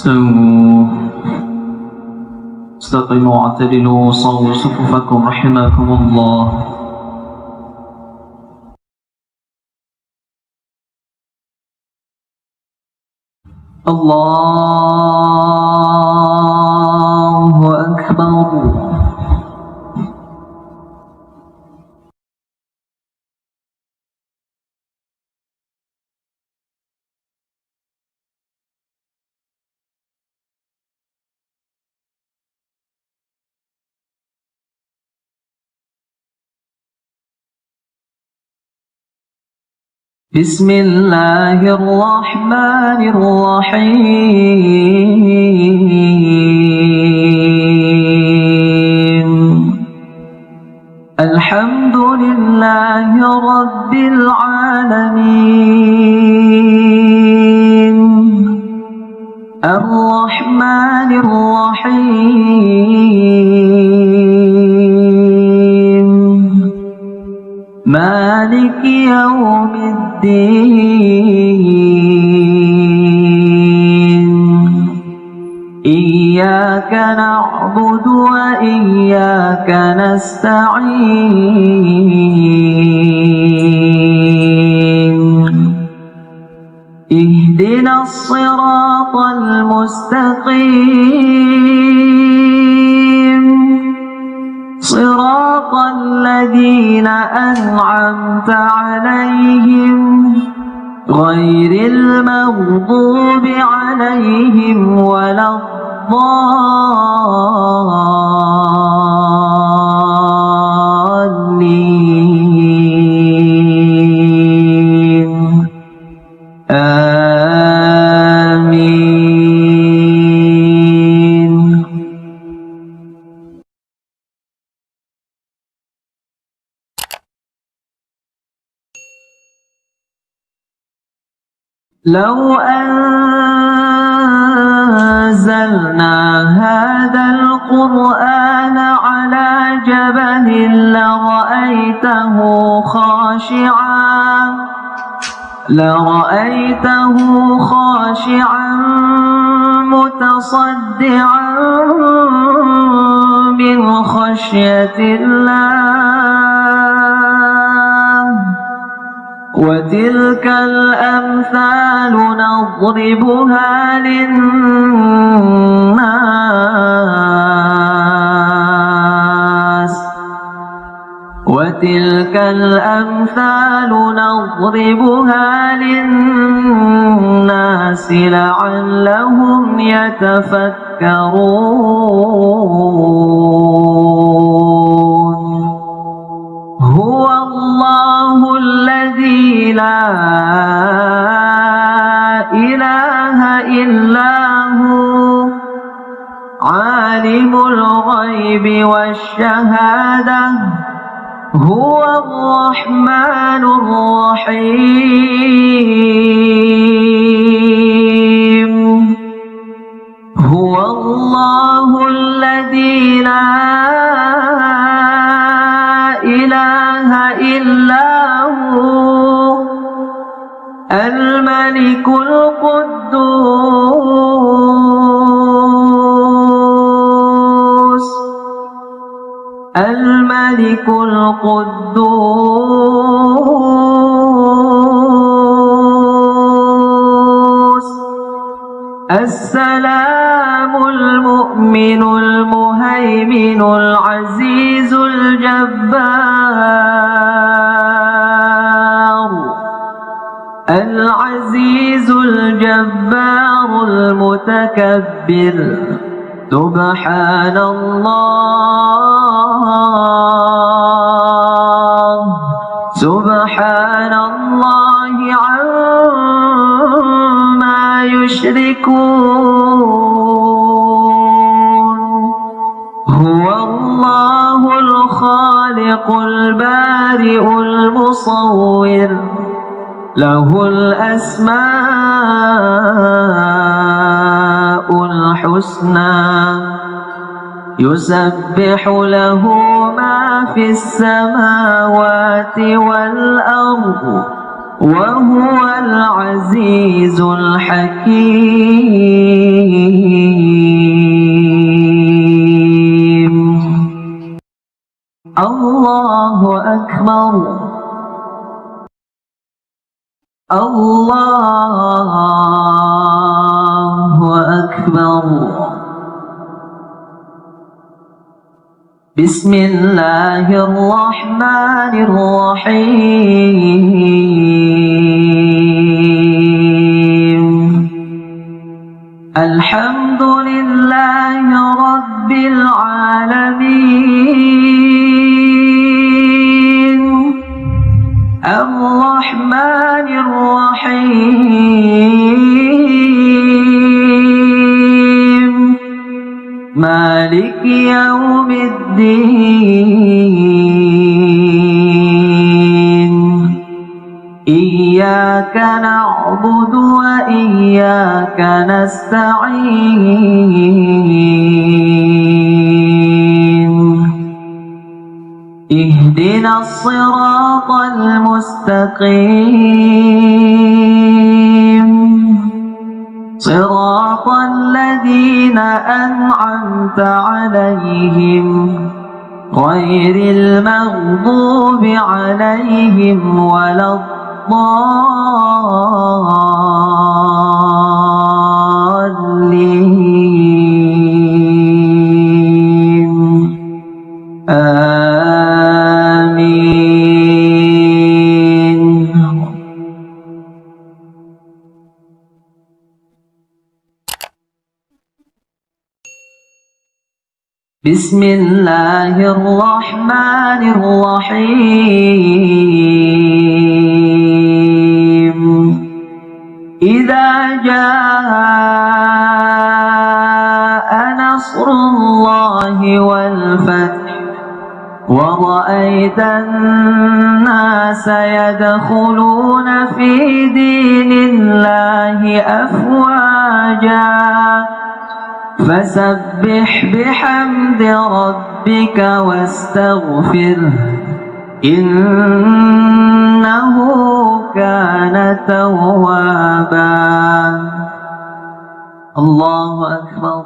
استووا استقيموا واعتدلوا صووا صفوفكم رحمكم الله. الله أكبر. بسم الله الرحمن الرحيم. الحمد لله رب العالمين الرحمن الرحيم مالك يوم الدين. إياك نعبد وإياك نستعين. اهدنا الصراط المستقيم صراط الذين أنعمت عليهم غير المغضوب عليهم ولا الضالين. آمين. لو أنزلنا هذا القرآن على جبل لرأيته خاشعا متصدعا من خشية الله. وتلك الأمثال نضربها للناس لعلهم يتفكرون. هو الله الذي لا إله إلا هو عالم الغيب والشهادة هو الرحمن الرحيم. هو الله الذي لا إله إلا هو الملك القدوس السلام المؤمن المهيمن العزيز الجبار المتكبر. سبحان الله عما يشركون. هو الله الخالق البارئ المصور له الأسماء الحسنى يسبح له ما في السماوات والأرض وهو العزيز الحكيم. أكبر الله أكبر. بسم الله الرحمن الرحيم. الحمد لله رب العالمين الرحمن الرحيم مالك يوم الدين إياك نعبد وإياك نستعين اهدنا الصراط المستقيم صراط الذين أنعمت عليهم غير المغضوب عليهم ولا الضالين آمين. بسم الله الرحمن الرحيم. إذا جاء نصر الله والفتح ورأيت الناس يدخلون في دين الله أفواجا فسبح بحمد ربك واستغفره إنه كان توابا. الله أكبر.